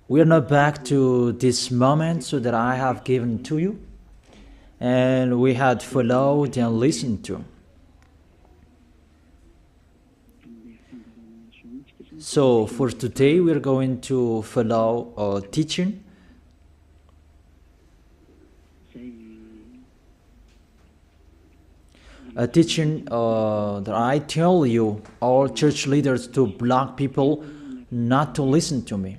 We are now back to this moment so that I have given to you, and we had followed and listened to. So for today, we are going to follow a teaching. A teaching that I tell you, all church leaders, to block people not to listen to me.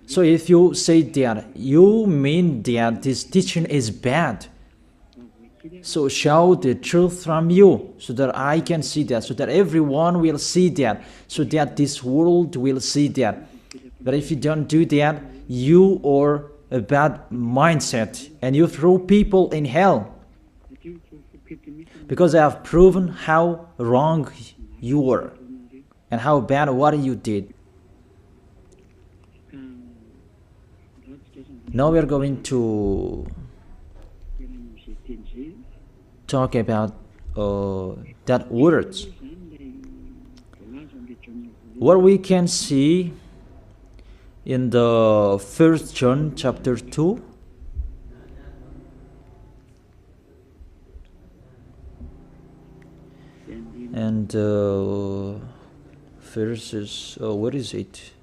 So if you say that, you mean that this teaching is bad. So show the truth from you, so that I can see that, so that everyone will see that, so that this world will see that. But if you don't do that, you are a bad mindset, and you throw people in hell. Because I have proven how wrong you were, and how bad what you did. Now we are going to talk about that words. What we can see in the 1 John chapter 2. And verses, what is it?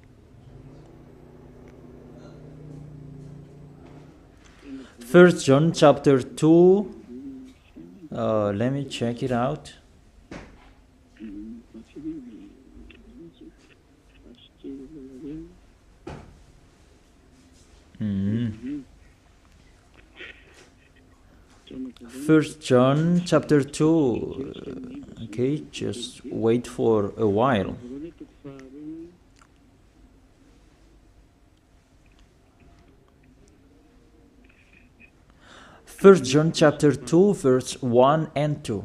First John chapter 2. Let me check it out. First John chapter 2. Okay, just wait for a while. First John chapter 2, verse 1 and 2.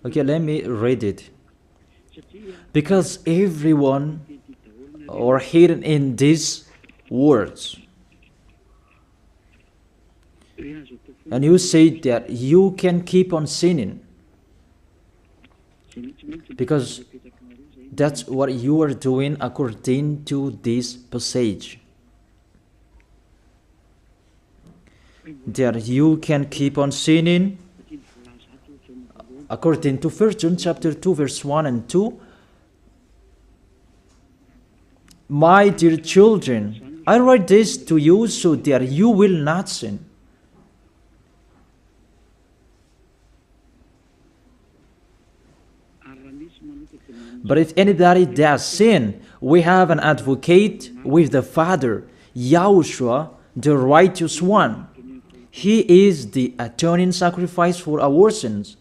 Okay, let me read it. Because everyone are hidden in these words. And you say that you can keep on sinning, because that's what you are doing according to this passage. That you can keep on sinning according to 1 John chapter 2 verse 1 and 2. My dear children, I write this to you so that you will not sin. But if anybody does sin, we have an advocate with the Father, YAHOSHUAH, the righteous one. He is the atoning sacrifice for our sins.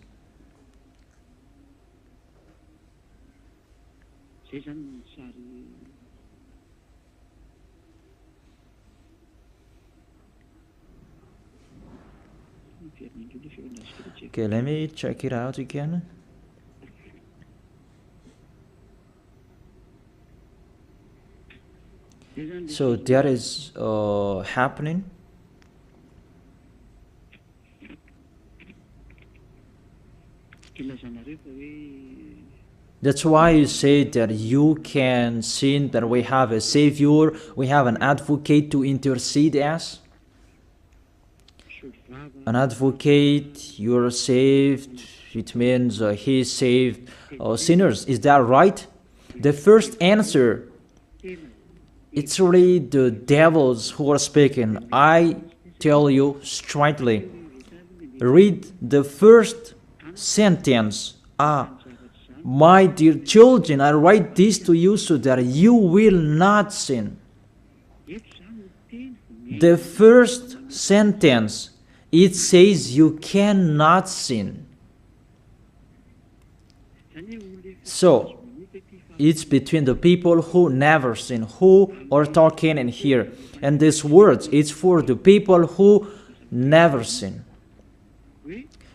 Okay, let me check it out again. So that is happening. That's why you say that you can sin, that we have a Savior, we have an advocate to intercede us. An advocate, you're saved, it means he saved sinners. Is that right? The first answer, it's really the devils who are speaking. I tell you straightly, read the first sentence. My dear children, I write this to you so that you will not sin. The first sentence, it says you cannot sin. So, it's between the people who never sin, who are talking in here. And these words, it's for the people who never sin.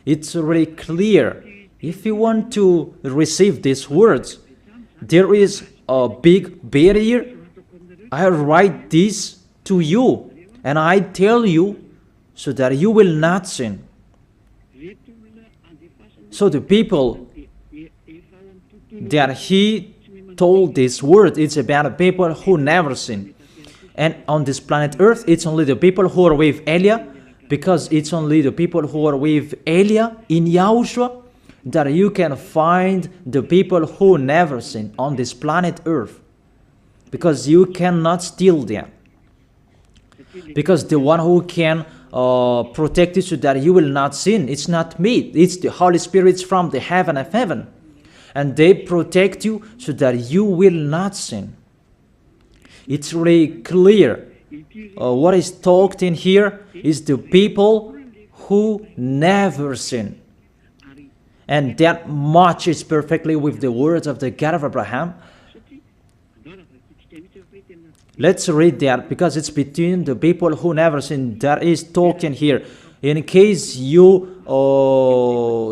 It's really clear. If you want to receive these words, there is a big barrier. I write this to you, and I tell you so that you will not sin. So the people that he told this word, it's about the people who never sin. And on this planet Earth, it's only the people who are with Elia, because it's only the people who are with Elia in Yahushua that you can find the people who never sin on this planet Earth. Because you cannot steal them. Because the one who can protect you so that you will not sin, it's not me, it's the Holy Spirit from the heaven of heaven. And they protect you so that you will not sin. It's really clear. What is talked in here is the people who never sin. And that matches perfectly with the words of the God of Abraham. Let's read that, because it's between the people who never sin that is talked in here. In case you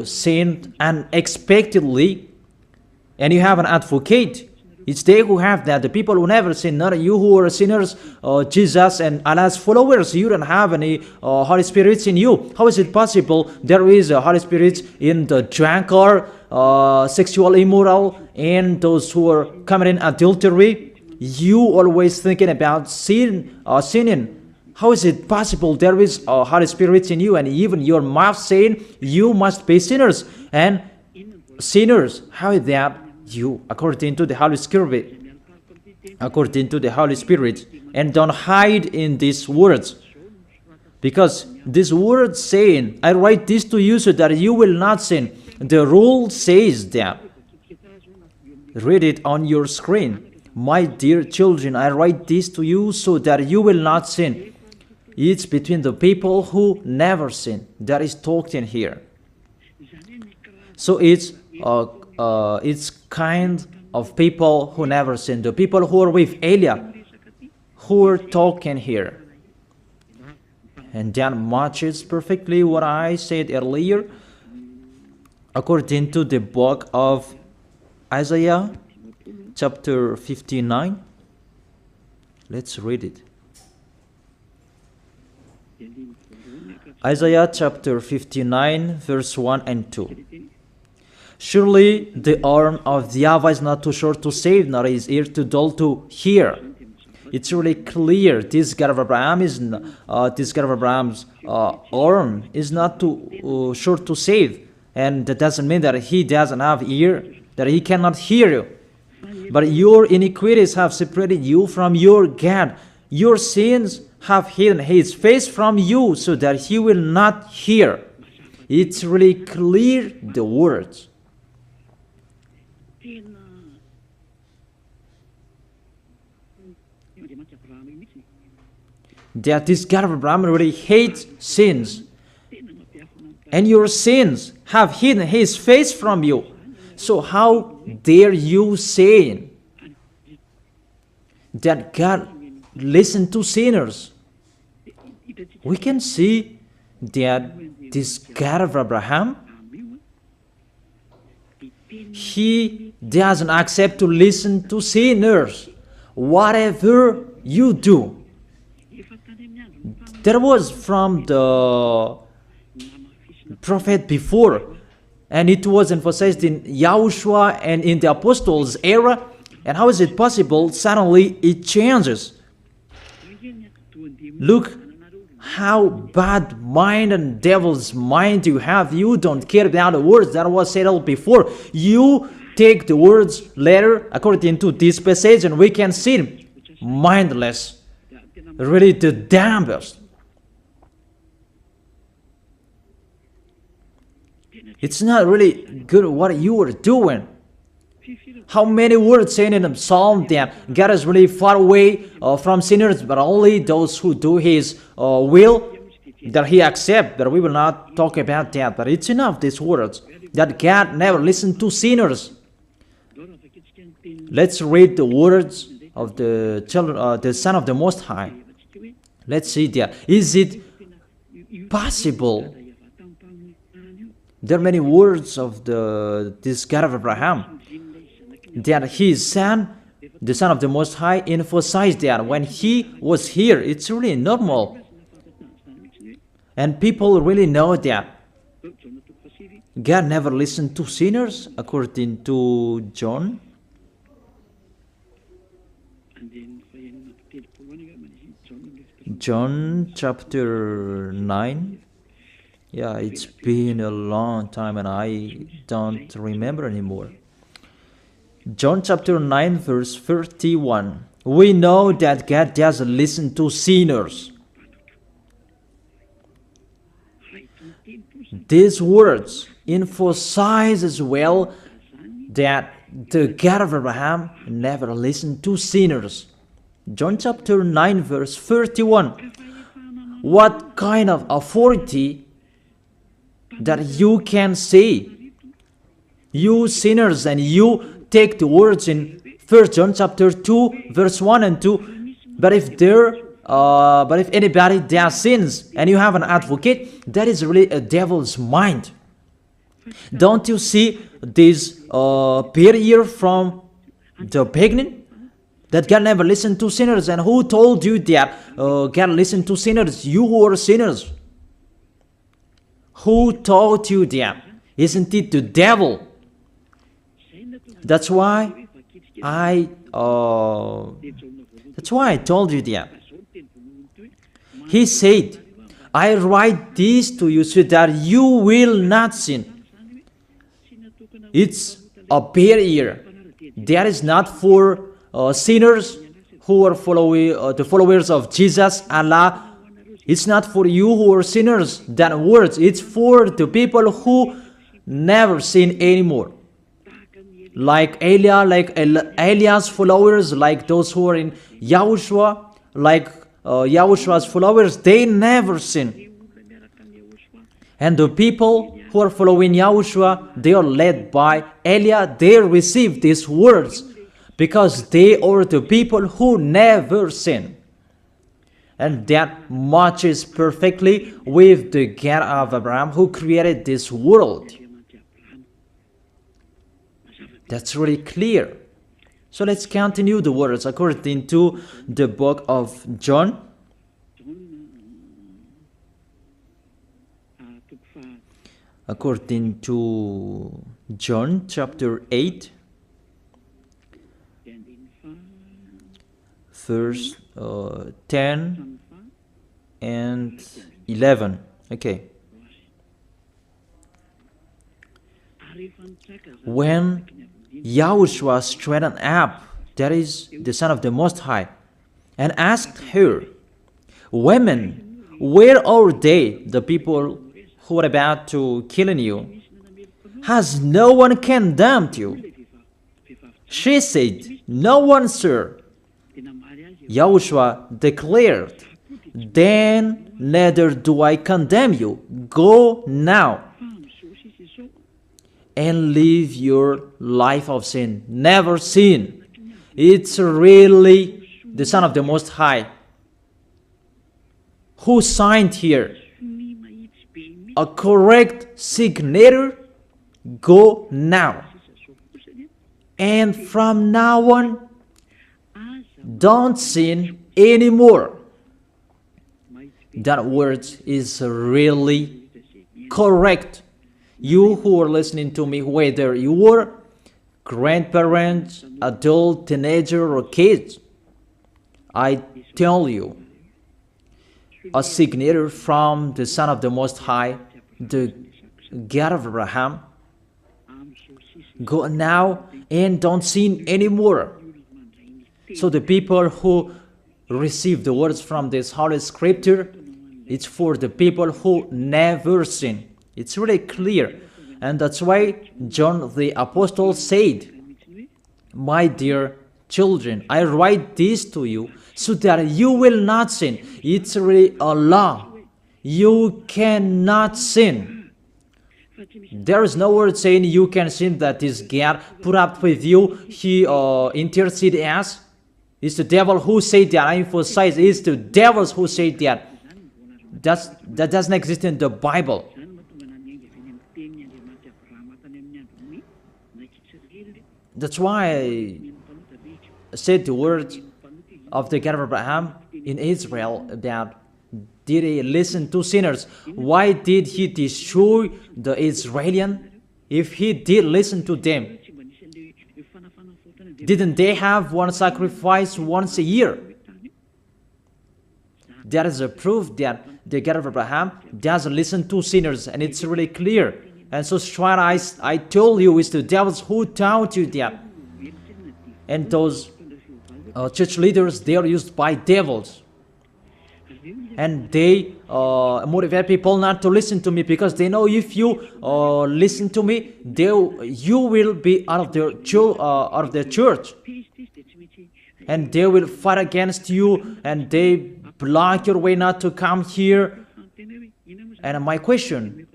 sinned unexpectedly and you have an advocate, it's they who have that, the people who never sin, not you who are sinners, Jesus and Allah's followers. You don't have any Holy Spirits in you. How is it possible there is a Holy Spirit in the drunkard, sexual immoral, and those who are committing adultery? You always thinking about sinning. How is it possible there is a Holy Spirit in you, and even your mouth saying you must be sinners? And sinners, how is that you, according to the Holy Spirit? According to the Holy Spirit. And don't hide in these words. Because this word saying, I write this to you so that you will not sin. The rule says that. Read it on your screen. My dear children, I write this to you so that you will not sin. It's between the people who never sin. That is talked in here. So it's kind of people who never sin. The people who are with Elia, who are talking here. And that matches perfectly what I said earlier. According to the book of Isaiah, chapter 59. Let's read it. Isaiah chapter 59, verse 1 and 2. Surely the arm of the YAHVAH is not too short to save, nor his ear too dull to hear. It's really clear. This God of Abraham is this God of Abraham's arm is not too short to save, and that doesn't mean that he doesn't have ear, that he cannot hear you. But your iniquities have separated you from your God. Your sins have hidden his face from you so that he will not hear. It's really clear, the words. That this God of Abraham really hates sins. And your sins have hidden his face from you. So how dare you say that God listens to sinners? We can see that this God of Abraham, he doesn't accept to listen to sinners. Whatever you do. There was from the prophet before, and it was emphasized in YAHOSHUAH and in the apostles' era. And how is it possible suddenly it changes? Look how bad mind and devil's mind you have. You don't care about the words that was said before. You take the words later according to this passage, and we can see mindless, really the dumbest. It's not really good what you are doing. How many words saying in the psalm that God is really far away from sinners, but only those who do his will, that he accepts. But we will not talk about that. But it's enough, these words, that God never listened to sinners. Let's read the words of the children, the Son of the Most High. Let's see that. Is it possible? There are many words of this God of Abraham that his son, the Son of the Most High, emphasized that when he was here. It's really normal. And people really know that. God never listened to sinners, according to John. John chapter 9. Yeah, it's been a long time and I don't remember anymore. John chapter 9 verse 31. We know that God doesn't listen to sinners. These words emphasize as well that the God of Abraham never listened to sinners. John chapter 9 verse 31. What kind of authority that you can say, you sinners, and you take the words in 1 John chapter 2 verse 1 and 2, but if anybody does sins and you have an advocate, that is really a devil's mind. Don't you see this barrier from the beginning? That God never listened to sinners. And who told you that God listened to sinners? You who are sinners. Who taught you that? Isn't it the devil? That's why I told you that. He said, I write this to you so that you will not sin. It's a barrier. That is not for sinners who are the followers of Jesus, Allah. It's not for you who are sinners, that words. It's for the people who never sin anymore. Like Elia, like Elias followers, like those who are in YAHOSHUAH, like YAHOSHUAH's followers, they never sin. And the people who are following YAHOSHUAH, they are led by Elia. They receive these words because they are the people who never sin. And that matches perfectly with the God of Abraham who created this world. That's really clear. So let's continue the words according to the book of John. According to John chapter 8, verse 10 and 11. Okay. When YAHOSHUAH straightened up, that is the Son of the Most High, and asked her, Women, where are they, the people who are about to kill you? Has no one condemned you? She said, No one, sir. YAHOSHUAH declared, Then neither do I condemn you. Go now and live your life of sin. Never sin. It's really the Son of the Most High who signed here. A correct signature. Go now. And from now on, don't sin anymore. That word is really correct. You who are listening to me, whether you are grandparents, adult, teenager, or kids, I tell you, a signature from the Son of the Most High, the God of Abraham. Go now and don't sin anymore. So the people who receive the words from this Holy Scripture, it's for the people who never sin. It's really clear. And that's why John the Apostle said, My dear children, I write this to you so that you will not sin. It's really a law. You cannot sin. There is no word saying you can sin that is God put up with you. He intercede us. It's the devil who said that. I emphasize, it's the devils who say that. That doesn't exist in the Bible. That's why I said the words of the God of Abraham in Israel about did he listen to sinners? Why did he destroy the Israelian? if he did listen to them, didn't they have one sacrifice once a year? That is a proof that the God of Abraham doesn't listen to sinners, and it's really clear. And so straight I told you, it's the devils who taught you that. And those church leaders, they are used by devils. And they motivate people not to listen to me, because they know if you listen to me, you will be out of their church. And they will fight against you, and they block your way not to come here. And my question,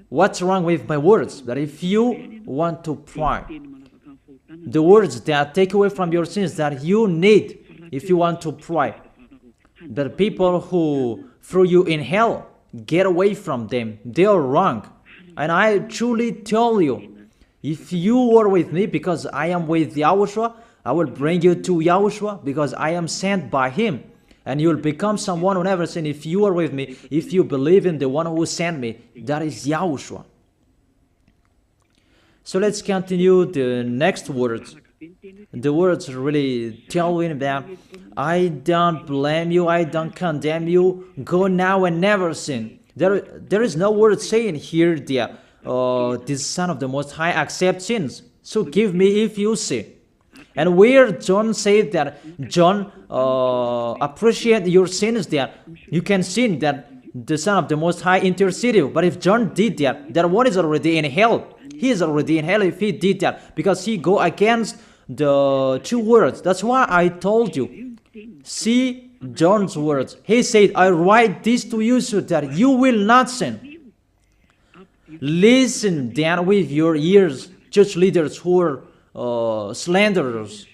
what's wrong with my words? That if you want to pray, the words that take away from your sins that you need if you want to pray, the people who threw you in hell, get away from them. They are wrong. And I truly tell you, if you are with me, because I am with YAHOSHUAH, I will bring you to YAHOSHUAH, because I am sent by him. And you will become someone who never sin if you are with me, if you believe in the one who sent me. That is YAHOSHUAH. So let's continue the next words. The words really tell him that I don't blame you, I don't condemn you, go now and never sin. There is no word saying here that this Son of the Most High accepts sins. So give me if you sin. And where John said that John appreciate your sins, that you can sin, that the Son of the Most High intercede you. But if John did that, that one is already in hell. He is already in hell if he did that, because he go against the two words. That's why I told you. See John's words. He said, I write this to you so that you will not sin. Listen then with your ears, church leaders who are slanderers.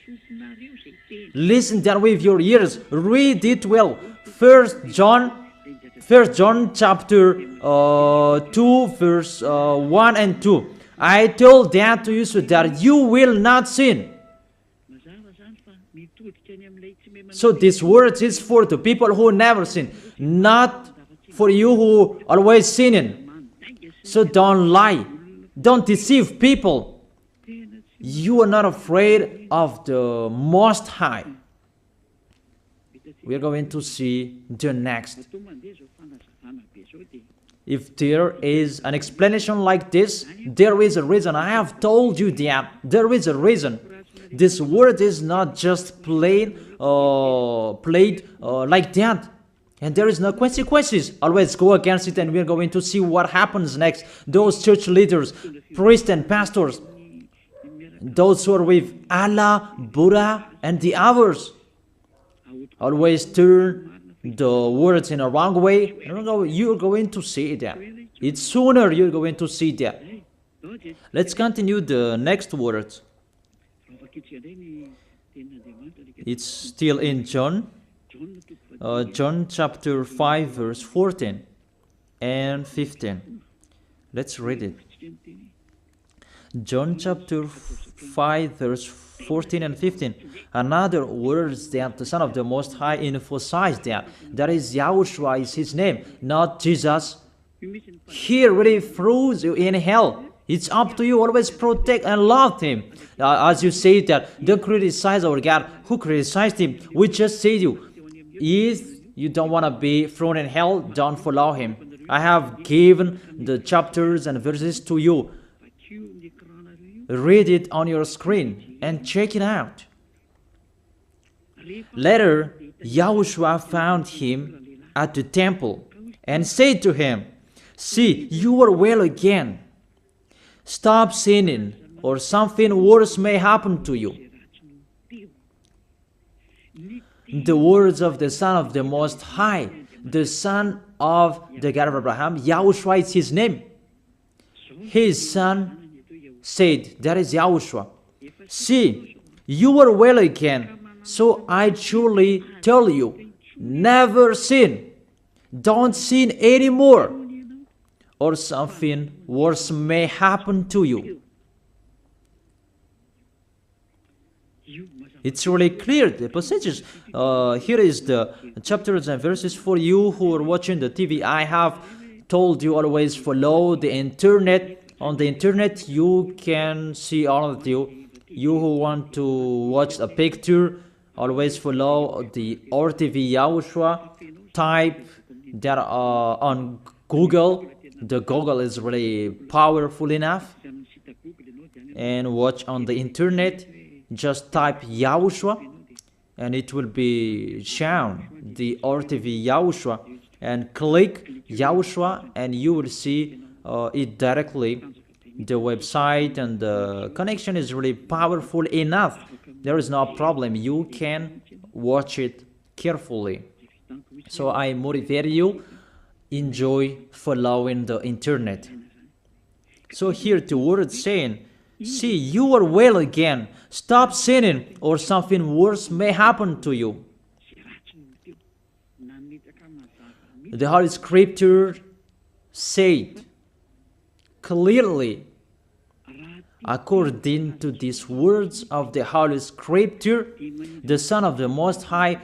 Listen then with your ears. Read it well. First John chapter 2 verse 1 and 2. I told that to you so that you will not sin. So this word is for the people who never sin, not for you who always sinning. So don't lie. Don't deceive people. You are not afraid of the Most High. We are going to see the next. If there is an explanation like this, there is a reason. I have told you that there is a reason. This word is not just played like that. And there is no consequences. Always go against it, and we are going to see what happens next. Those church leaders, priests and pastors, those who are with Allah, Buddha, and the others, always turn the words in a wrong way. You're going to see that. It's sooner you're going to see that. Let's continue the next words. It's still in John. John chapter 5 verse 14 and 15. Let's read it. John chapter 5 verse 14 and 15. Another words that the Son of the Most High emphasized that is YAHOSHUAH is his name, not Jesus. He really throws you in hell. It's up to you. Always protect and love him. As you say that, don't criticize our God. Who criticized him? We just say to you, if you don't want to be thrown in hell, don't follow him. I have given the chapters and verses to you. Read it on your screen and check it out. Later, YAHOSHUAH found him at the temple and said to him, see, you are well again. Stop sinning, or something worse may happen to you. The words of the Son of the Most High, the Son of the God of Abraham, YAHOSHUAH is his name. His son said, that is YAHOSHUAH, see, you are well again, so I truly tell you, never sin. Don't sin anymore, or something worse may happen to you. It's really clear, the passages. Here is the chapters and verses for you who are watching the TV. I have told you always follow the internet On the internet, you can see all of you. You who want to watch a picture, always follow the RTV YAHOSHUAH. Type that on Google. The Google is really powerful enough. And watch on the internet. Just type YAHOSHUAH, and it will be shown the RTV YAHOSHUAH. And click YAHOSHUAH, and you will see it directly. The website and the connection is really powerful enough. There is no problem. You can watch it carefully. So I motivate you, enjoy following the internet. So here the word saying, see, you are well again. Stop sinning, or something worse may happen to you. The Holy Scripture said clearly, according to these words of the Holy Scripture, the Son of the Most High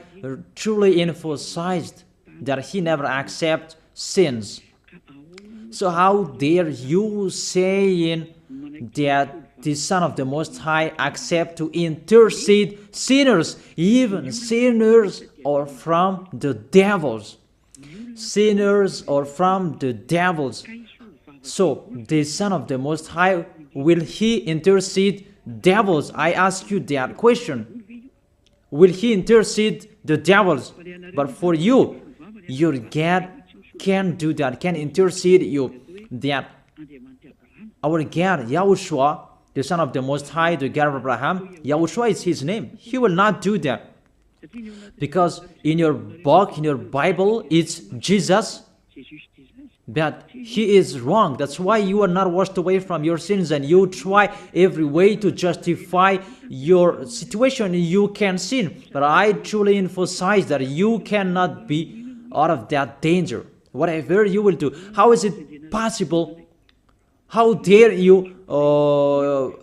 truly emphasized that he never accepts sins. So how dare you saying that the Son of the Most High accept to intercede sinners, even sinners or from the devils? Sinners or from the devils. So the Son of the Most High, will he intercede devils? I ask you that question. Will he intercede the devils? But for you, your God can do that, can intercede you. That our God, YAHOSHUAH, the Son of the Most High, the God of Abraham, YAHOSHUAH is his name. He will not do that. Because in your book, in your Bible, it's Jesus. But he is wrong. That's why you are not washed away from your sins, and you try every way to justify your situation. You can sin. But I truly emphasize that you cannot be out of that danger. Whatever you will do. How is it possible? How dare you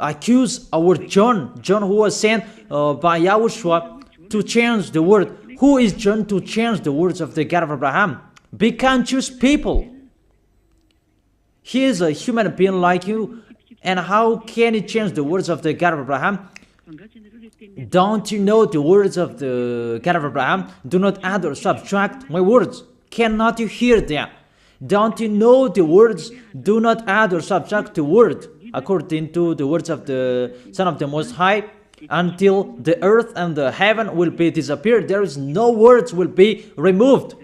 accuse our John who was sent by YAHOSHUAH to change the word? Who is John to change the words of the God of Abraham? Be conscious people. He is a human being like you, and how can he change the words of the God of Abraham? Don't you know the words of the God of Abraham? Do not add or subtract my words. Cannot you hear that? Don't you know the words? Do not add or subtract the word, according to the words of the Son of the Most High, until the earth and the heaven will be disappeared. There is no words will be removed.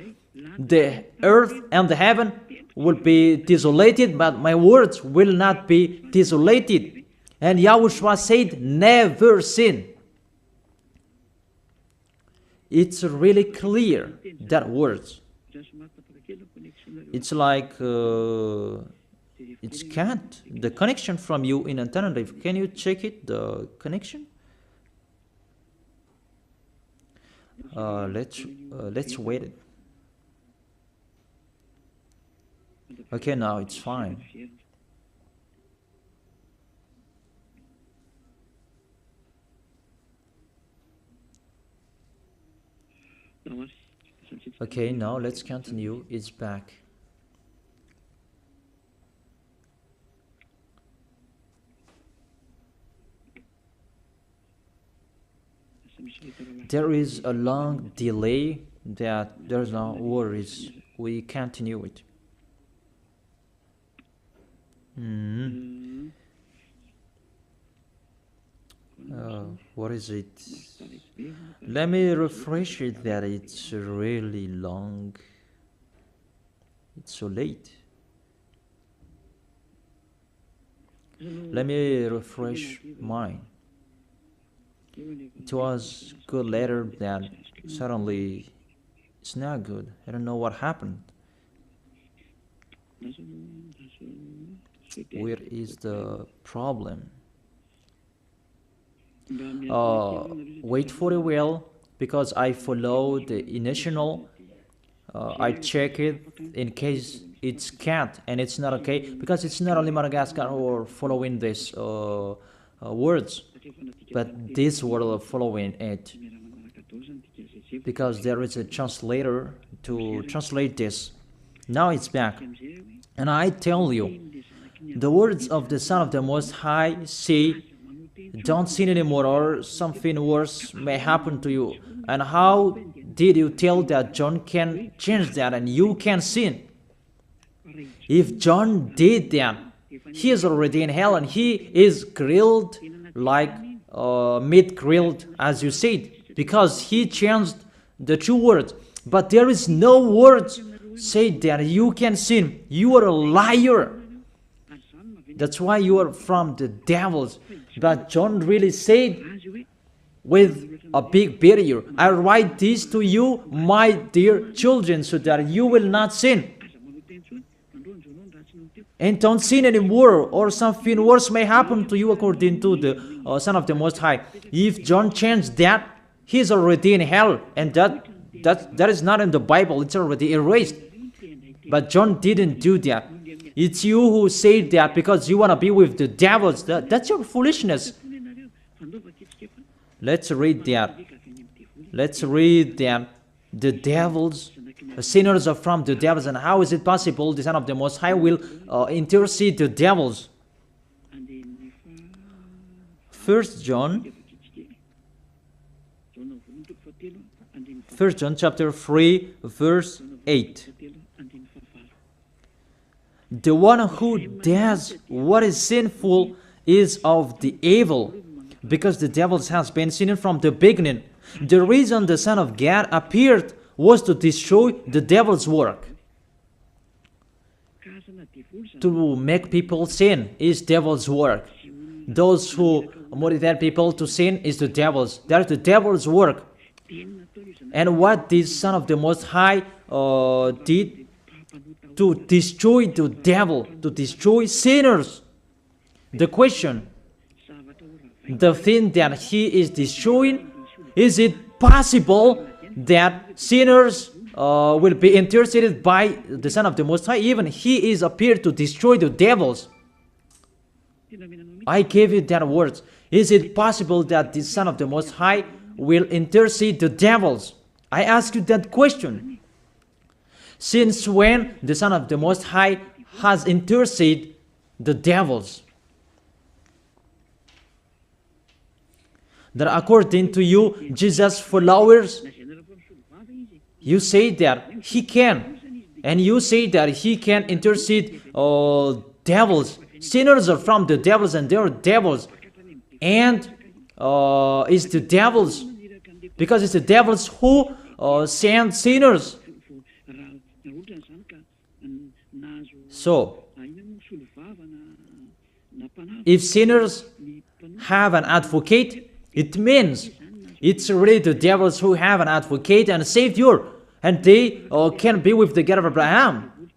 The earth and the heaven will be desolated, but my words will not be desolated. And YAHOSHUAH said, never sin. It's really clear, that words. It's like, it's can't. The connection from you in alternative. Can you check it, the connection? Let's wait it. Okay, now it's fine. Okay, now let's continue. It's back. There is a long delay that there's no worries. We continue it. What is it? Let me refresh it that it's really long. It's so late. Let me refresh mine. It was good later, then suddenly it's not good. I don't know what happened. Where is the problem? Wait for a while, because I follow the initial. I check it in case it's can't, and it's not okay, because it's not only Madagascar or following this words, but this word following it, because there is a translator to translate this. Now it's back, and I tell you, the words of the Son of the Most High say, don't sin anymore, or something worse may happen to you. And how did you tell that John can change that and you can sin? If John did that, he is already in hell and he is grilled like meat grilled, as you said, because he changed the true words. But there is no words say that you can sin. You are a liar. That's why you are from the devils. But John really said with a big barrier, I write this to you, my dear children, so that you will not sin. And don't sin anymore, or something worse may happen to you, according to the Son of the Most High. If John changed that, he is already in hell, and that is not in the Bible. It's already erased. But John didn't do that. It's you who say that because you want to be with the devils. That's your foolishness. Let's read that. Let's read that. The devils, sinners are from the devils. And how is it possible the Son of the Most High will intercede the devils? 1 John chapter 3, verse 8. The one who does what is sinful is of the evil, because the devils has been sinning from the beginning. The reason the Son of God appeared was to destroy the devil's work. To make people sin is devil's work. Those who motivate people to sin is the devil's. That is the devil's work. And what this Son of the Most High did to destroy the devil, to destroy sinners. The question, the thing that he is destroying, is it possible that sinners will be interceded by the Son of the Most High? Even he is appeared to destroy the devils. I gave you that words. Is it possible that the Son of the Most High will intercede the devils? I ask you that question. Since when the Son of the Most High has interceded the devils? That according to you, Jesus' followers, you say that he can. And you say that he can intercede devils. Sinners are from the devils and they are devils. And it's the devils. Because it's the devils who send sinners. So, if sinners have an advocate, it means it's really the devils who have an advocate and a savior, and they can be with the God of Abraham.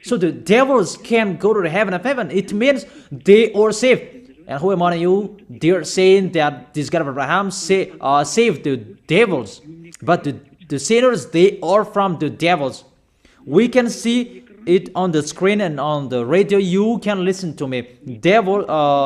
So the devils can go to the heaven of heaven. It means they are saved. And who among you, they're saying that this God of Abraham saved the devils. But the sinners, they are from the devils. We can see it on the screen and on the radio. You can listen to me.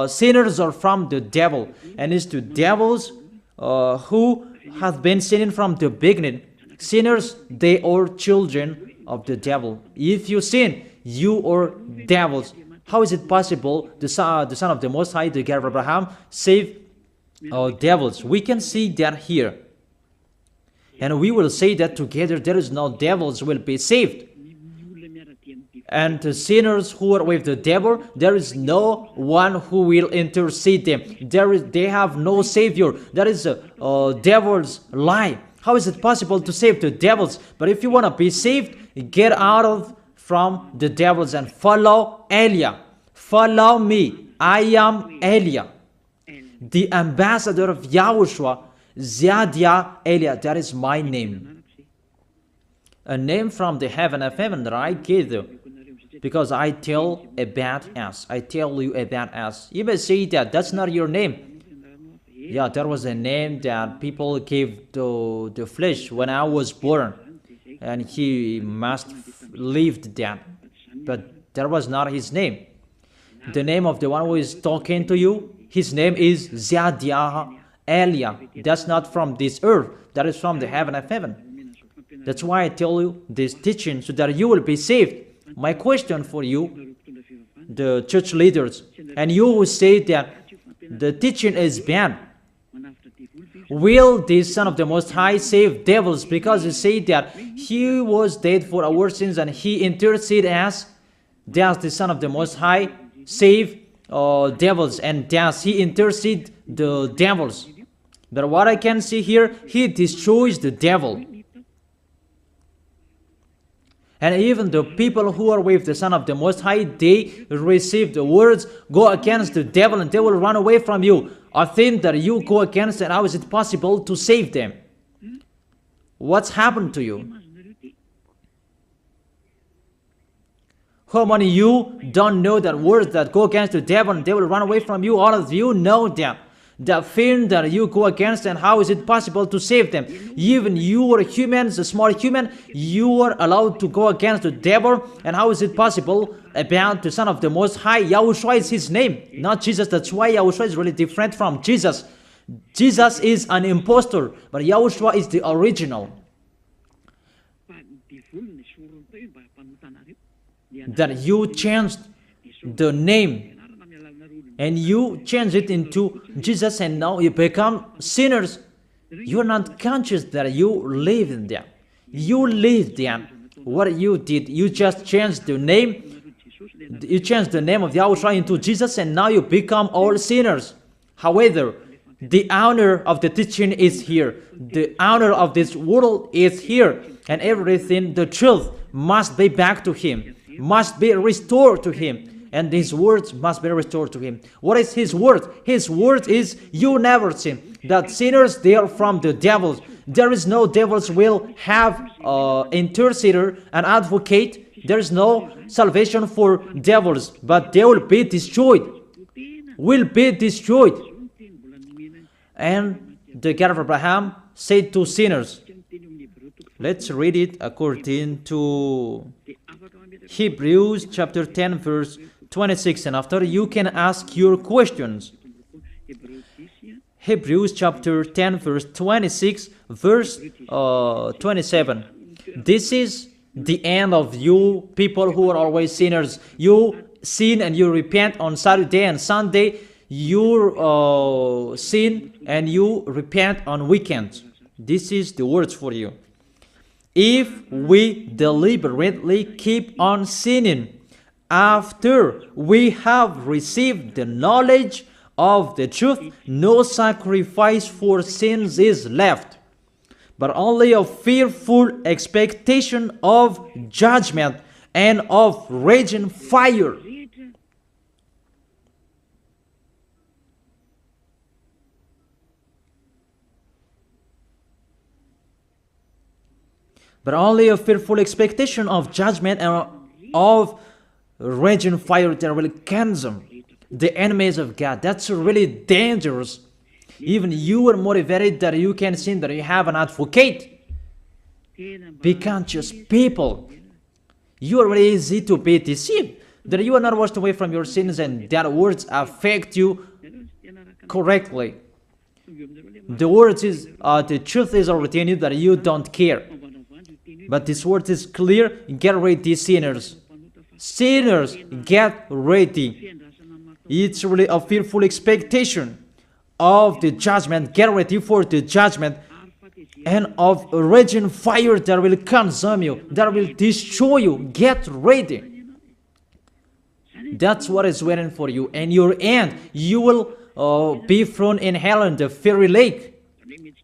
Sinners are from the devil. And it's the devils who have been sinning from the beginning. Sinners, they are children of the devil. If you sin, you are devils. How is it possible the Son of the Most High, the God of Abraham, save devils? We can see that here. And we will say that together there is no devils will be saved. And the sinners who are with the devil, there is no one who will intercede them. They have no savior. That is a devil's lie. How is it possible to save the devils? But if you want to be saved, get out from the devils and follow Elia. Follow me. I am Elia, the ambassador of Yahushua, Ziadia Elia. That is my name. A name from the heaven of heaven that I gave you. Because I tell about us. I tell you about us. You may say that that's not your name. Yeah, that was a name that people gave to the flesh when I was born. And he must lived that. But that was not his name. The name of the one who is talking to you, his name is Ziadia Elia. That's not from this earth. That is from the heaven of heaven. That's why I tell you this teaching, so that you will be saved. My question for you, the church leaders, and you will say that the teaching is bad. Will the Son of the Most High save devils? Because you say that He was dead for our sins and He interceded as does the Son of the Most High save devils, and does He intercede the devils? But what I can see here, He destroys the devil. And even the people who are with the Son of the Most High, they receive the words, go against the devil and they will run away from you. A thing that you go against, and how is it possible to save them? What's happened to you? How many of you don't know that words that go against the devil and they will run away from you? All of you know that. The thing that you go against, and how is it possible to save them? Even you are humans, a small human, you are allowed to go against the devil, and how is it possible about the Son of the Most High? YAHOSHUAH is His name, not Jesus. That's why YAHOSHUAH is really different from Jesus. Jesus is an impostor, but YAHOSHUAH is the original. That you changed the name and you change it into Jesus, and now you become sinners. You are not conscious that you live in them. You live them. What you did, you just changed the name. You changed the name of YAHOSHUAH into Jesus, and now you become all sinners. However, the honor of the teaching is here. The honor of this world is here. And everything, the truth, must be back to Him, must be restored to Him. And His words must be restored to Him. What is His word? His word is, you never sin. That sinners, they are from the devils. There is no devils will have intercessor, an advocate. There is no salvation for devils, but they will be destroyed. Will be destroyed. And the God of Abraham said to sinners. Let's read it according to Hebrews chapter 10 verse 26, and after you can ask your questions. Hebrews chapter 10 verse 26 verse 27. This is the end of you people who are always sinners. You sin and you repent on Saturday and Sunday. You sin and you repent on weekends. This is the words for you. If we deliberately keep on sinning after we have received the knowledge of the truth, no sacrifice for sins is left, but only a fearful expectation of judgment and of raging fire. But only a fearful expectation of judgment and of raging fire that will consume the enemies of God. That's really dangerous. Even you are motivated that you can sin, that you have an advocate. Be conscious people. You are really easy to be deceived. That you are not washed away from your sins and that words affect you correctly. The words is, the truth is already in you that you don't care. But this word is clear. Get ready, sinners. Sinners, get ready. It's really a fearful expectation of the judgment. Get ready for the judgment and of a raging fire that will consume you, that will destroy you. Get ready. That's what is waiting for you. And your end, you will be thrown in hell in the fiery lake.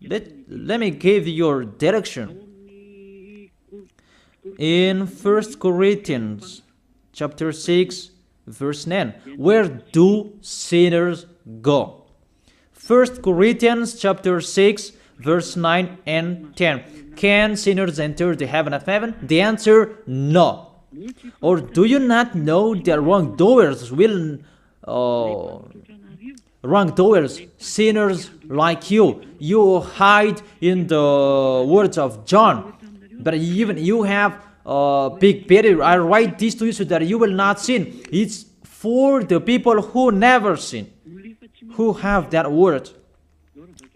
Let me give you your direction. In 1 Corinthians chapter 6 verse 9, where do sinners go? 1 Corinthians chapter 6 verse 9 and 10. Can sinners enter the heaven of heaven? The answer, no. Or do you not know that wrongdoers will wrongdoers, sinners like you hide in the words of John. But even you have big barrier. I write this to you so that you will not sin. It's for the people who never sin, who have that word.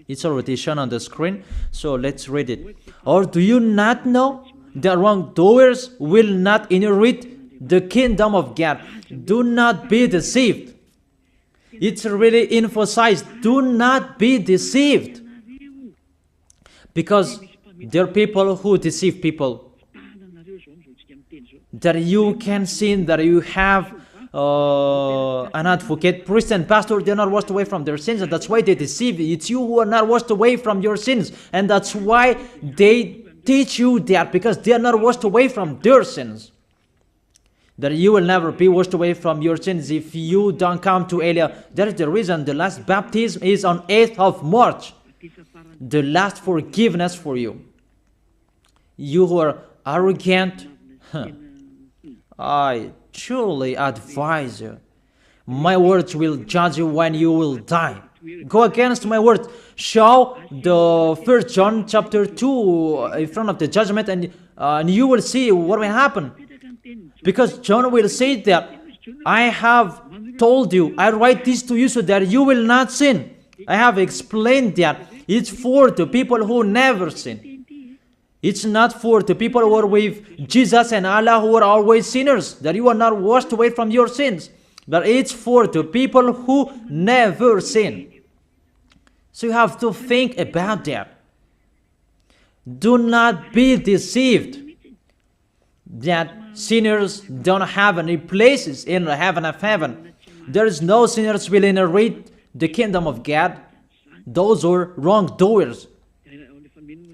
It's already shown on the screen, so let's read it. Or do you not know that wrongdoers will not inherit the kingdom of God. Do not be deceived. It's really emphasized, do not be deceived. Because there are people who deceive people. That you can sin, that you have an advocate, priest and pastor, they're not washed away from their sins, and that's why they deceive you. It's you who are not washed away from your sins, and that's why they teach you that, because they are not washed away from their sins. That you will never be washed away from your sins if you don't come to Elia. That is the reason the last baptism is on 8th of March. The last forgiveness for you. You who are arrogant, I truly advise you. My words will judge you when you will die. Go against my words. Show the 1 John chapter 2 in front of the judgment, and you will see what will happen. Because John will say that, I have told you, I write this to you so that you will not sin. I have explained that. It's for the people who never sin. It's not for the people who are with Jesus and Allah, who are always sinners, that you are not washed away from your sins. But it's for the people who never sin. So you have to think about that. Do not be deceived that sinners don't have any places in the heaven of heaven. There is no sinners will inherit the kingdom of God. Those are wrongdoers.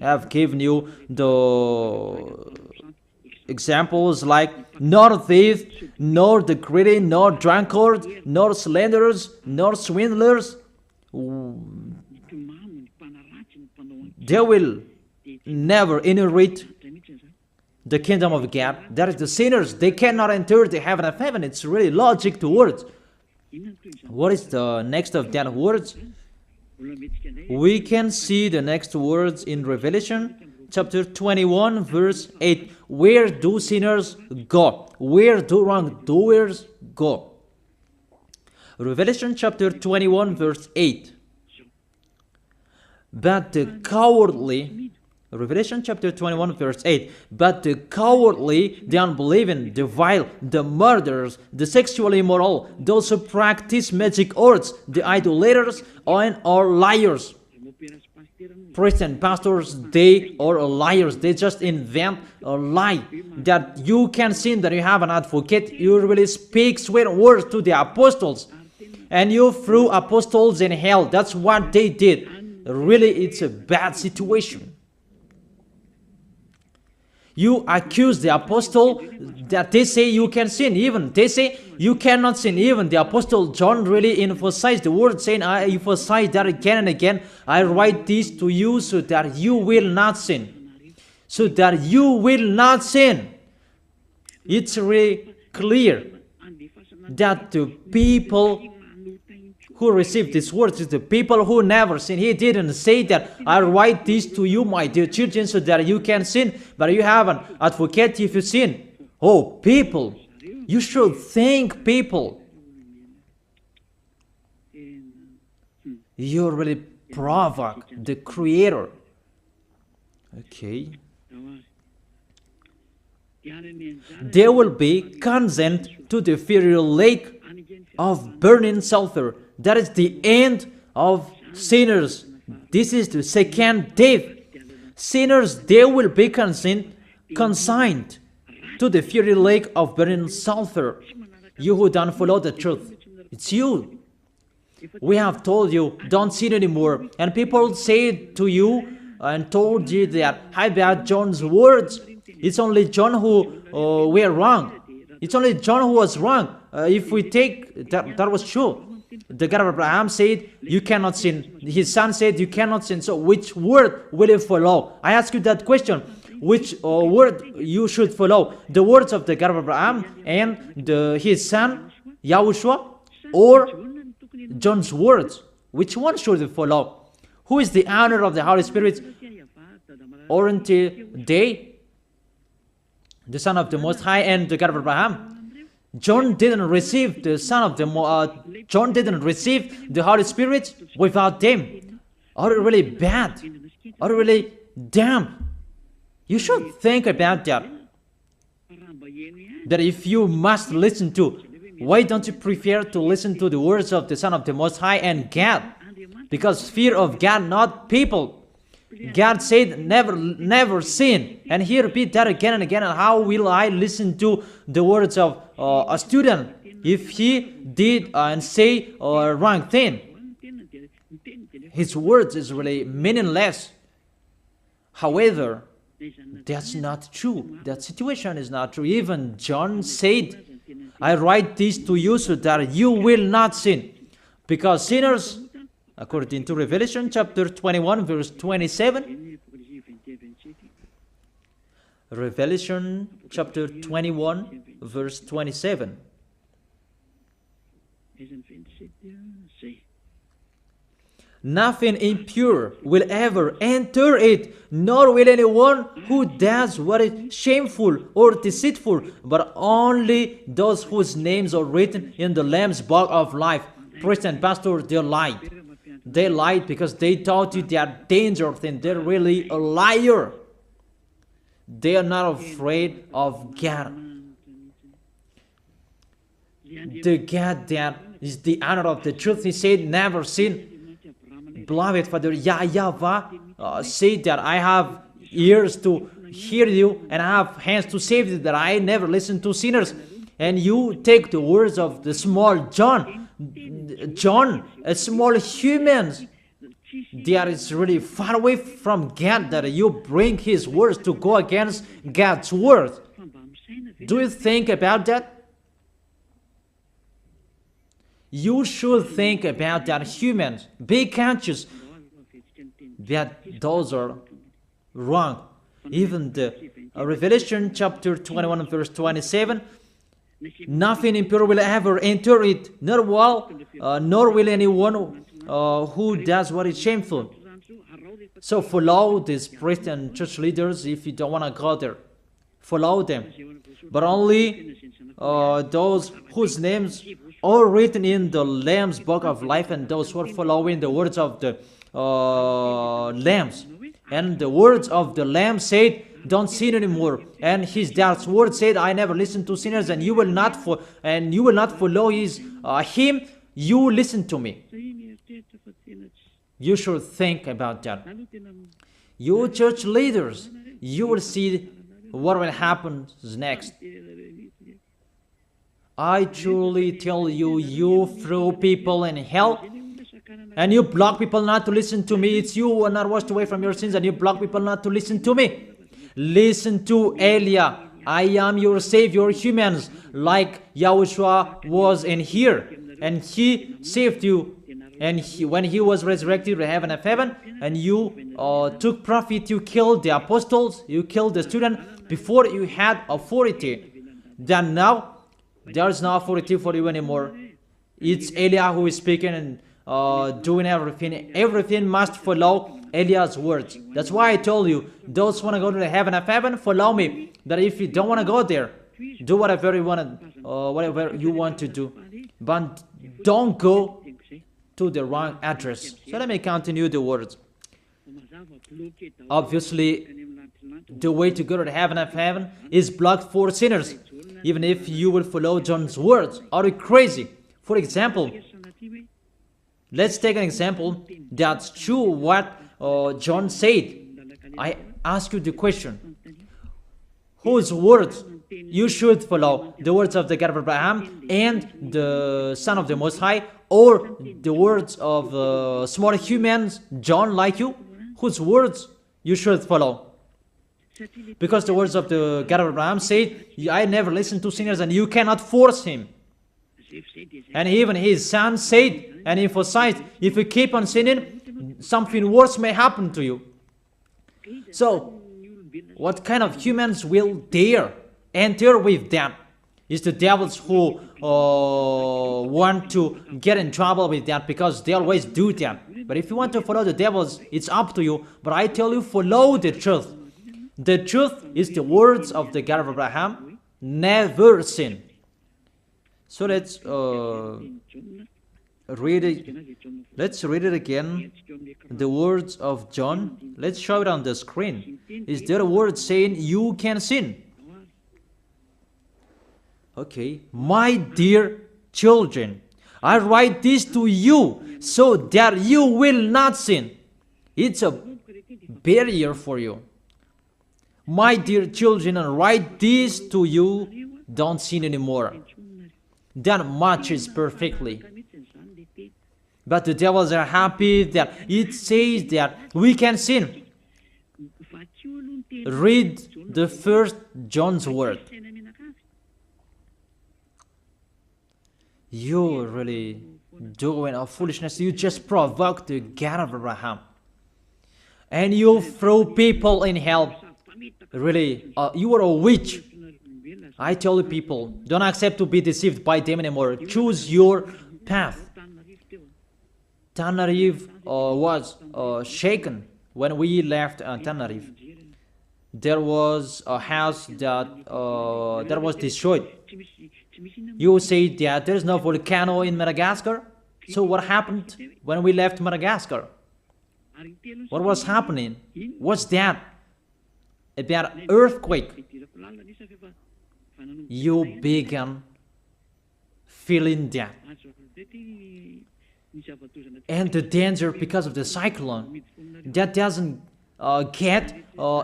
I have given you the examples like nor thief, nor the greedy, nor drunkard, nor slanderers, nor swindlers. They will never inherit the kingdom of God. That is the sinners. They cannot enter the heaven of heaven. It's really logic to words. What is the next of that words? We can see the next words in Revelation chapter 21 verse 8. Where do sinners go? Where do wrongdoers go? Revelation chapter 21 verse 8. But the cowardly, Revelation chapter 21 verse 8, but the cowardly, the unbelieving, the vile, the murderers, the sexually immoral, those who practice magic arts, the idolaters, and are liars. Priests and pastors, they are liars. They just invent a lie that you can sin, that you have an advocate. You really speak sweet words to the apostles, and you threw apostles in hell. That's what they did. Really, it's a bad situation. You accuse the apostle that they say you can sin. Even they say you cannot sin. Even the apostle John really emphasized the word, saying, I emphasize that again and again. I write this to you so that you will not sin. So that you will not sin. It's really clear that the people who received these words is the people who never sin. He didn't say that I write this to you, my dear children, so that you can sin, but you have an advocate if you sin. Oh, people, you should think, people. You really provoke the Creator. Okay. They will be condemned to the fiery lake of burning sulfur. That is the end of sinners. This is the second death. Sinners, they will be consigned to the fiery lake of burning sulfur. You who don't follow the truth, it's you. We have told you, don't sin anymore. And people say to you and told you that, I bet John's words. It's only John who were wrong. It's only John who was wrong. If we take that was true. The God of Abraham said, you cannot sin. His son said, you cannot sin. So which word will you follow? I ask you that question. Which word you should follow? The words of the God of Abraham and his son, YAHOSHUAH, or John's words? Which one should you follow? Who is the owner of the Holy Spirit? Aren't they the Son of the Most High and the God of Abraham? John didn't receive the John didn't receive the Holy Spirit without them. Are you really bad? Are you really damn? You should think about that. that if you must listen to, why don't you prefer to listen to the words of the Son of the Most High and God? Because fear of God, not people. God said, never sin. And he repeat that again and again. And how will I listen to the words of a student if he did and say a wrong thing? His words is really meaningless. However, that's not true. That situation is not true. Even John said, I write this to you so that you will not sin. Because sinners, according to Revelation chapter 21 verse 27, Revelation chapter 21 verse 27, nothing impure will ever enter it, nor will anyone who does what is shameful or deceitful, but only those whose names are written in the Lamb's book of life. Priest and pastor, they lied. They lied because they taught you they are dangerous and they're really a liar. They are not afraid of God. The God that is the honor of the truth, he said, never sin. Beloved Father, YAHVAH said that I have ears to hear you and I have hands to save you, that I never listen to sinners. And you take the words of the small John, a small human, that is really far away from God, that you bring his words to go against God's word. Do you think about that? You should think about that, humans. Be conscious that those are wrong. Even the Revelation chapter 21 verse 27, nothing impure will ever enter it, nor will anyone who does what is shameful. So follow these priests and church leaders if you don't want to go there. Follow them. But only those whose names are written in the Lamb's book of life, and those who are following the words of the Lambs. And the words of the Lamb said, don't sin anymore. And his dad's word said, I never listen to sinners, and you will not follow his him. You listen to me. You should think about that. You church leaders, you will see what will happen next. I truly tell you, you throw people in hell, and you block people not to listen to me. It's you who are not washed away from your sins, and you block people not to listen to me. Listen to Elia. I am your Savior, humans, like YAHOSHUAH was in here, and he saved you. And when he was resurrected to heaven of heaven, and you took profit, you killed the apostles, you killed the student before you had authority. Then now, there is no authority for you anymore. It's Elia who is speaking and doing everything. Everything must follow Eliah's words. That's why I told you, those who want to go to the heaven of heaven, follow me. That if you don't want to go there, do whatever you want to do. But don't go to the wrong address. So let me continue the words. Obviously, the way to go to the heaven of heaven is blocked for sinners, even if you will follow John's words. Are you crazy? For example, let's take an example that's true what John said. I ask you the question, whose words you should follow? The words of the God of Abraham and the Son of the Most High, or the words of small humans, John like you? Whose words you should follow? Because the words of the God of Abraham said, I never listen to sinners, and you cannot force him. And even his son said and emphasized, if you keep on sinning, something worse may happen to you. So, what kind of humans will dare enter with them? It's the devils who want to get in trouble with that, because they always do that. But if you want to follow the devils, it's up to you. But I tell you, follow the truth. The truth is the words of the God of Abraham, never sin. So let's read it. Let's read it again. The words of John. Let's show it on the screen. Is there a word saying you can sin? Okay, my dear children, I write this to you so that you will not sin. It's a barrier for you. My dear children, I write this to you, don't sin anymore. That matches perfectly. But the devils are happy that it says that we can sin. Read the first John's word. You really doing a foolishness. You just provoke the God of Abraham. And you throw people in hell. Really, you are a witch. I tell you people, don't accept to be deceived by them anymore. Choose your path. Tenerife was shaken when we left Tenerife. There was a house that was destroyed. You say that there is no volcano in Madagascar. So what happened when we left Madagascar? What was happening? What's that? About earthquake. You began feeling that. And the danger because of the cyclone, that doesn't get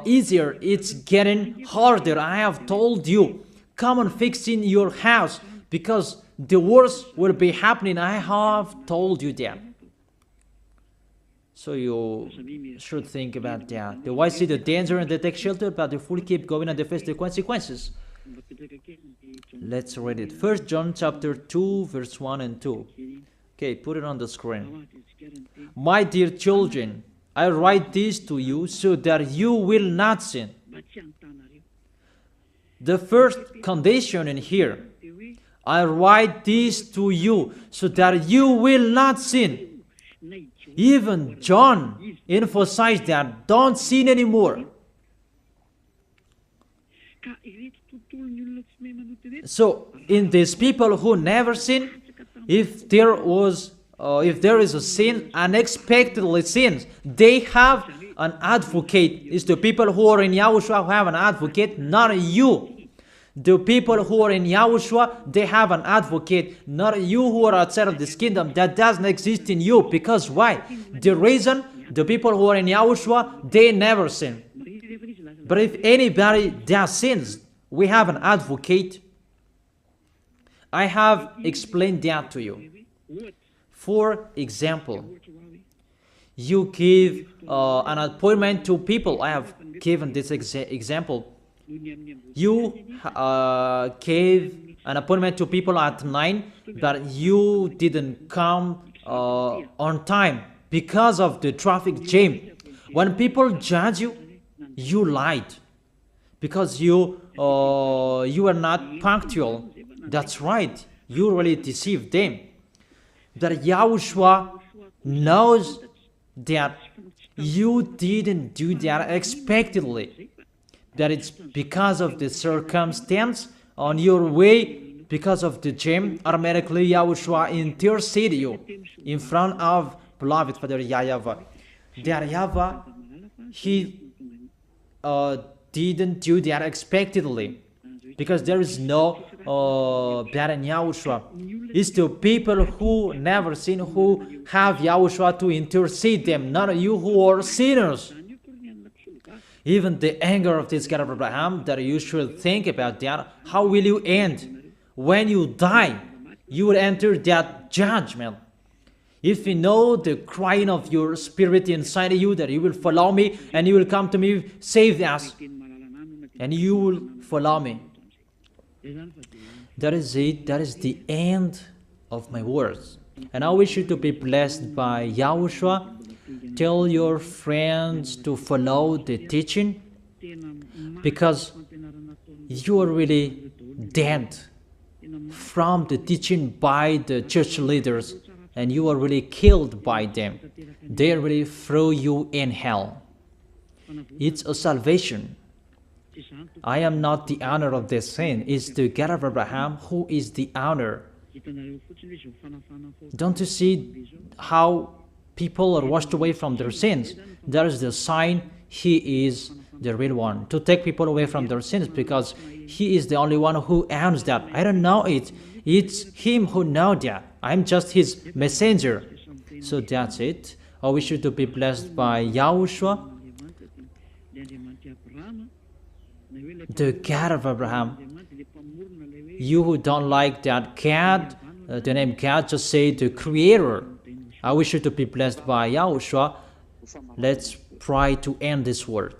easier. It's getting harder. I have told you, come on fixing your house because the worst will be happening. I have told you that. So you should think about that. The wise see the danger and they take shelter, but the fool keep going and they face the consequences. Let's read it. 1 John chapter 2, verse 1 and 2. Okay, put it on the screen. My dear children, I write this to you so that you will not sin. The first condition in here, I write this to you so that you will not sin. Even John emphasized that don't sin anymore. So in these people who never sin, if there is a sin, unexpectedly sins, they have an advocate. It's the people who are in Yahushua who have an advocate, not you. The people who are in Yahushua, they have an advocate, not you who are outside of this kingdom. That doesn't exist in you. Because why? The reason, the people who are in Yahushua, they never sin. But if anybody does sins, we have an advocate. I have explained that to you. For example, you give an appointment to people. I have given this example. You gave an appointment to people at 9, but you didn't come on time because of the traffic jam. When people judge you, you lied because you are not punctual. That's right. You really deceived them. That Yahushua knows that you didn't do that expectedly. That it's because of the circumstance on your way, because of the jam, automatically Yahushua intercede you in front of beloved Father YAHVAH. That YAHVAH, he didn't do that expectedly, because there is no bad in Yahushua. It's the people who never sin who have Yahushua to intercede them, not you who are sinners. Even the anger of this God of Abraham, that you should think about that. How will you end? When you die, you will enter that judgment. If you know the crying of your spirit inside you, that you will follow me and you will come to me, save us, and you will follow me. That is it. That is the end of my words. And I wish you to be blessed by Yahushua. Tell your friends to follow the teaching, because you are really dead from the teaching by the church leaders, and you are really killed by them. They really throw you in hell. It's a salvation. I am not the owner of this sin. It's the God of Abraham who is the owner. Don't you see how people are washed away from their sins. That is the sign He is the real one, to take people away from their sins, because He is the only one who owns that. I don't know it. It's Him who knows that. I'm just His messenger. So that's it. We should be blessed by Yahushua, the God of Abraham. You who don't like that God, the name God, just say the Creator. I wish you to be blessed by Yahushua. Let's try to end this word.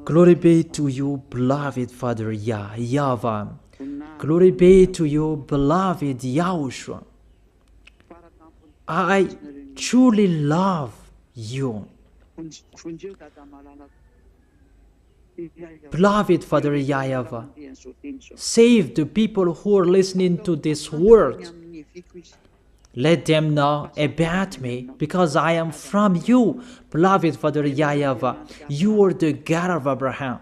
Glory be to you, beloved Father YAHVAH. Glory be to you, beloved Yahushua. I truly love you. Beloved Father YAHVAH, save the people who are listening to this word. Let them know about me, because I am from you. Beloved Father YAHVAH, you are the God of Abraham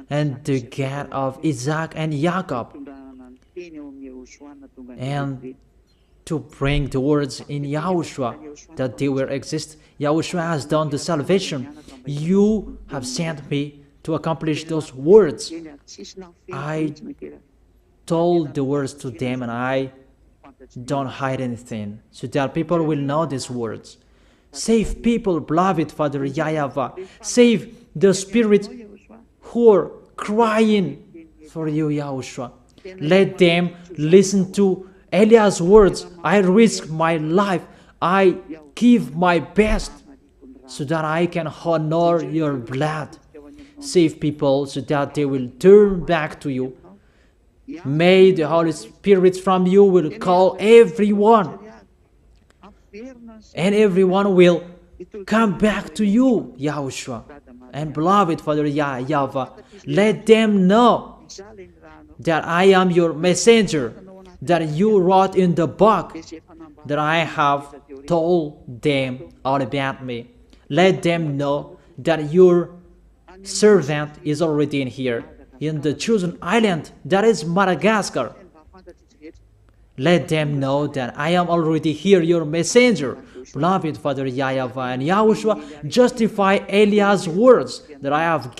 and the God of Isaac and Jacob. And to bring the words in Yahushua, that they will exist. Yahushua has done the salvation. You have sent me to accomplish those words. I told the words to them, and I don't hide anything, so that people will know these words. Save people, beloved Father YAHVAH. Save the spirits who are crying for you, Yahushua. Let them listen to Eliah's words. I risk my life. I give my best so that I can honor your blood. Save people so that they will turn back to you. May the Holy Spirit from you will call everyone, and everyone will come back to you, Yahushua. And beloved Father YAHVAH, let them know that I am your messenger, that you wrote in the book, that I have told them all about me. Let them know that your servant is already in here, in the chosen island, that is Madagascar. Let them know that I am already here, your messenger. Beloved Father YAHVAH and Yahushua, justify Eliah's words that I have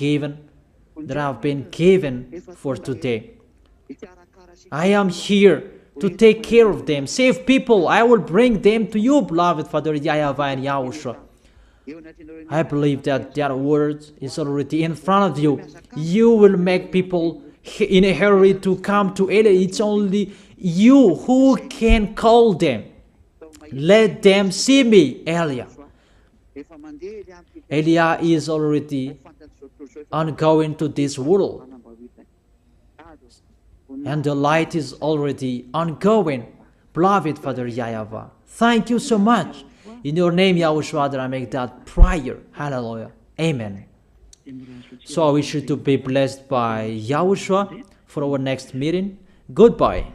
been given for today. I am here to take care of them. Save people. I will bring them to you, beloved Father YAHVAH and Yahushua. I believe that word is already in front of you. You will make people in a hurry to come to Eliah. It's only you who can call them. Let them see me, Eliah. Eliah is already ongoing to this world, and the light is already ongoing. Beloved Father YAHVAH, thank you so much. In your name, Yahushua, that I make that prayer. Hallelujah. Amen. So I wish you to be blessed by Yahushua for our next meeting. Goodbye.